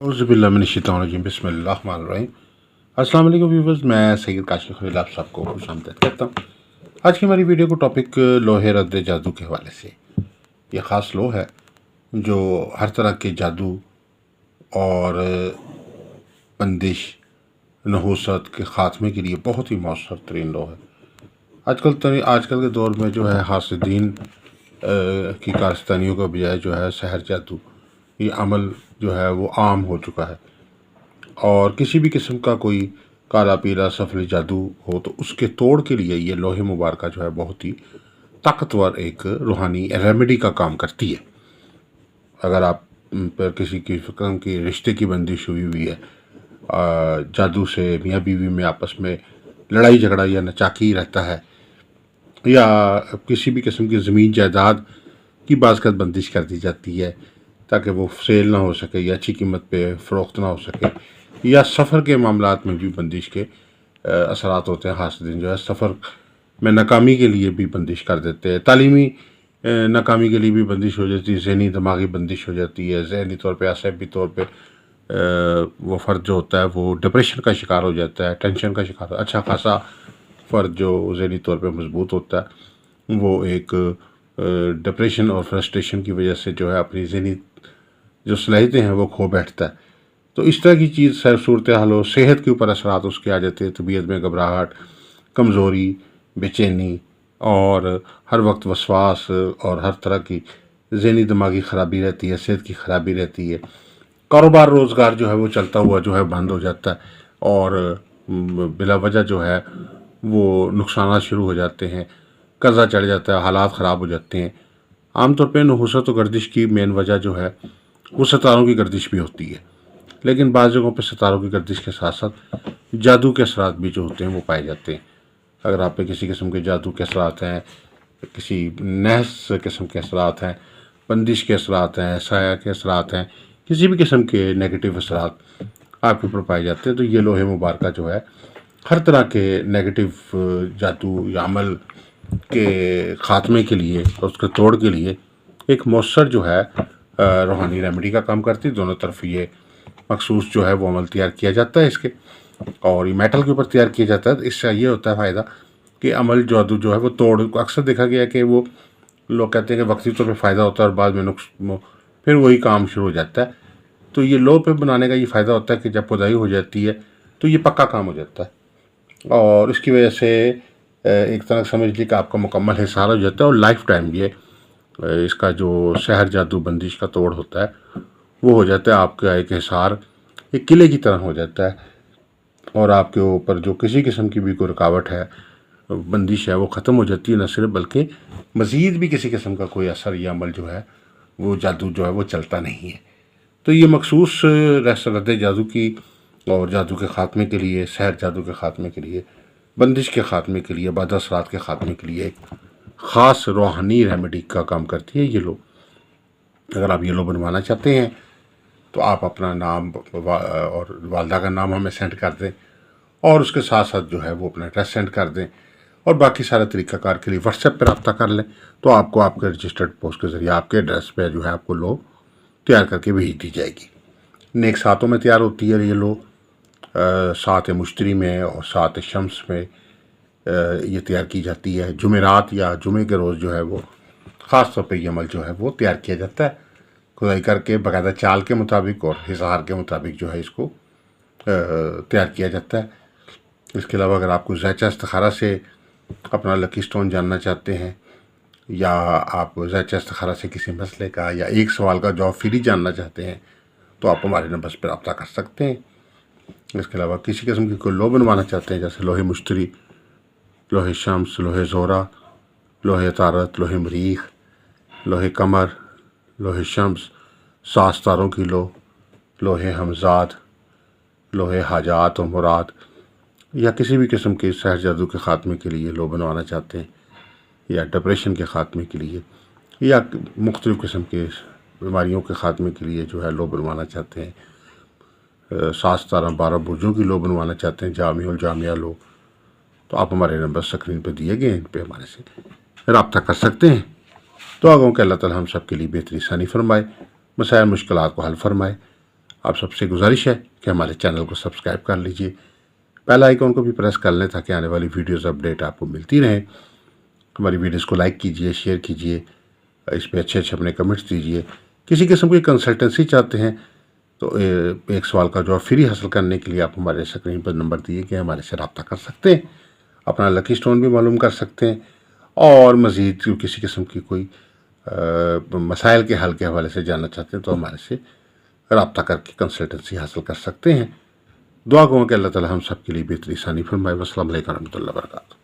औज़ुबिल्लाहिमिनश्शैतानिर्रजीम बिस्मिल्लाहिर्रहमानिर्रहीम। अस्सलाम वालेकुम व्यूवर्स, मैं सैयद काशिफ खलील आप सबको खुशामदीद कहता हूँ। आज की हमारी वीडियो को टॉपिक लोहे रद्द जादू के हवाले से। ये ख़ास लो है जो हर तरह के जादू और बंदिश नहूसत के ख़ात्मे के लिए बहुत ही मौसर तरीन लो है। आजकल के दौर में जो है हासिदीन की कारस्तानियों का बजाय जो है सहर जादू ये अमल जो है वो आम हो चुका है। और किसी भी किस्म का कोई काला पीला सफरी जादू हो तो उसके तोड़ के लिए ये लोहे मुबारक जो है बहुत ही ताकतवर एक रूहानी रेमेडी का काम करती है। अगर आप पर किसी किस्म की रिश्ते की बंदिश हुई है, जादू से मियाँ बीवी में आपस में लड़ाई झगड़ा या नचाकी रहता है, या किसी भी किस्म की ज़मीन जायदाद की बाज़त बंदिश कर दी जाती है ताकि वो सेल ना हो सके या अच्छी कीमत पे फ़रोख्त ना हो सके, या सफ़र के मामलात में भी बंदिश के असरात होते हैं। हासिदीन जो है सफ़र में नाकामी के लिए भी बंदिश कर देते हैं, तालीमी नाकामी के लिए भी बंदिश हो जाती है, ज़हनी दिमागी बंदिश हो जाती है। ज़हनी तौर पे असाबी तौर पे वो फ़र्द जो होता है वो डिप्रेशन का शिकार हो जाता है, टेंशन का शिकार। अच्छा खासा फ़र्द जो ज़हनी तौर पे मजबूत होता है वो एक डिप्रेशन और फ्रस्ट्रेशन की वजह से जो है अपनी ज़हनी जो सलाहियतें हैं वो खो बैठता है। तो इस तरह की चीज़ सूरत हाल हो, सेहत के ऊपर असरात उसके आ जाते हैं, तबीयत में घबराहट, कमज़ोरी, बेचैनी और हर वक्त वसवास और हर तरह की ज़हनी दिमागी ख़राबी रहती है, सेहत की ख़राबी रहती है। कारोबार रोज़गार जो है वो चलता हुआ जो है बंद हो जाता है और बिला वजह जो है वो नुकसानात शुरू हो जाते हैं, कर्जा चढ़ जाता है, हालात ख़राब हो जाते हैं। आमतौर पर नहुसत और गर्दिश की मेन वजह जो है वो सितारों की गर्दिश भी होती है, लेकिन बाज़ जगहों पर सितारों की गर्दिश के साथ साथ जादू के असरात भी जो होते हैं वो पाए जाते हैं। अगर आप पे किसी किस्म के जादू के असरात हैं, किसी नहस किस्म के असरात हैं, बंदिश के असरात हैं, साया के असरात हैं, किसी भी किस्म के नेगेटिव असरात आपके ऊपर पाए जाते हैं, तो ये लोहे मुबारक जो है हर तरह के नेगेटिव जादू या अमल के ख़ात्मे के लिए और उसके तोड़ के लिए एक मौसर जो है रूहानी रेमेडी का काम करती है। दोनों तरफ ये मखसूस जो है वो अमल तैयार किया जाता है इसके, और ये मेटल के ऊपर तैयार किया जाता है। तो इससे ये होता है फ़ायदा कि अमल जादू जो है वो तोड़, अक्सर देखा गया है कि वो लोग कहते हैं कि वक्ती तौर पे फ़ायदा होता है और बाद में नुक्स फिर वही काम शुरू हो जाता है। तो ये लो पे बनाने का ये फ़ायदा होता है कि जब खुदाई हो जाती है तो ये पक्का काम हो जाता है और इसकी वजह से एक तरह समझ लीजिए कि आपका मुकम्मल हिसार हो जाता है और लाइफ टाइम ये इसका जो सहर जादू बंदिश का तोड़ होता है वो हो जाता है आपका एक हिसार एक किले की तरह हो जाता है, और आपके ऊपर जो किसी किस्म की भी कोई रुकावट है, बंदिश है, वो ख़त्म हो जाती है। न सिर्फ बल्कि मज़ीद भी किसी किस्म का कोई असर या अमल जो है वो जादू जो है वो चलता नहीं है। तो ये मखसूस रद्द जादू की और जादू के ख़ात्मे के लिए, सहर जादू के ख़ात्मे के लिए, बंदिश के ख़ात्मे के लिए, बद असरात के ख़ात्मे के लिए एक ख़ास रूहानी रेमेडी का काम करती है ये लो। अगर आप ये लो बनवाना चाहते हैं तो आप अपना नाम और वालदा का नाम हमें सेंड कर दें, और उसके साथ साथ जो है वो अपना एड्रेस सेंड कर दें, और बाकी सारे तरीक़ाकार के लिए व्हाट्सएप पर रब्ता कर लें, तो आपको आपके रजिस्टर्ड पोस्ट के ज़रिए आपके एड्रेस पर जो है आपको लो तैयार करके भेज दी जाएगी। नेक सातों में तैयार होती है ये लो, सात मुश्तरी में और सात शम्स में ये तैयार की जाती है। जुमेरात या जुमे के रोज़ जो है वो ख़ास तौर पे ये अमल जो है वो तैयार किया जाता है, खुदाई करके बाकायदा चाल के मुताबिक और हिसार के मुताबिक जो है इसको तैयार किया जाता है। इसके अलावा अगर आपको ज़ैचा इस्तिखारा से अपना लकी स्टोन जानना चाहते हैं, या आप ज़ैचा इस्तिखारा से किसी मसले का या एक सवाल का जवाब फ्री जानना चाहते हैं, तो आप हमारे नंबर पर रब्ता कर सकते हैं। इसके अलावा किसी किस्म की कोई लो बनवाना चाहते हैं, जैसे लोहे मुश्तरी, लोहे शम्स, लोहे ज़ोरा, लोहे तारत, लोहे मरीख, लोहे कमर, लोहे शम्स, सात तारों की लो, लोहे हमजाद, लोहे हाजात और मुराद, या किसी भी किस्म के सहर जादू के ख़ात्मे के लिए लो बनवाना चाहते हैं, या डिप्रेशन के ख़ात्मे के लिए, या मुख्तलिफ़ किस्म के बीमारियों के ख़ात्मे के लिए जो है लो बनवाना चाहते हैं, 7 17 12 बुर्जों की लो बनवाना चाहते हैं, जामिउल जामिया लो, तो आप हमारे नंबर स्क्रीन पर दिए गए इन पर हमारे से रब्ता कर सकते हैं। तो आगों के अल्लाह ताला हम सब के लिए बेहतरी आसानी फरमाए, मसाइल मुश्किलात को हल फरमाए। آپ سب سے گزارش ہے کہ ہمارے چینل کو سبسکرائب کر لیجئے، بیل آئیکن کو بھی پریس کر لیں تاکہ آنے والی ویڈیوز اپڈیٹ آپ کو ملتی رہیں۔ ہماری ویڈیوز کو لائک کیجئے، شیئر کیجئے، اس پہ اچھے اپنے کمنٹس دیجئے۔ کسی قسم کی کنسلٹنسی چاہتے ہیں تو ایک سوال کا جواب فری حاصل کرنے کے لیے آپ ہمارے اسکرین پر نمبر دیے کہ ہمارے سے رابطہ کر سکتے ہیں، اپنا لکی سٹون بھی معلوم کر سکتے ہیں، اور مزید کسی قسم کی کوئی مسائل کے حل کے حوالے سے جاننا چاہتے ہیں تو ہمارے سے رابطہ کر کے کنسلٹنسی حاصل کر سکتے ہیں۔ دعا گو کہ اللہ تعالی ہم سب کے لیے بہتری ثانی فرمائے۔ والسلام علیکم ورحمۃ اللہ وبرکاتہ۔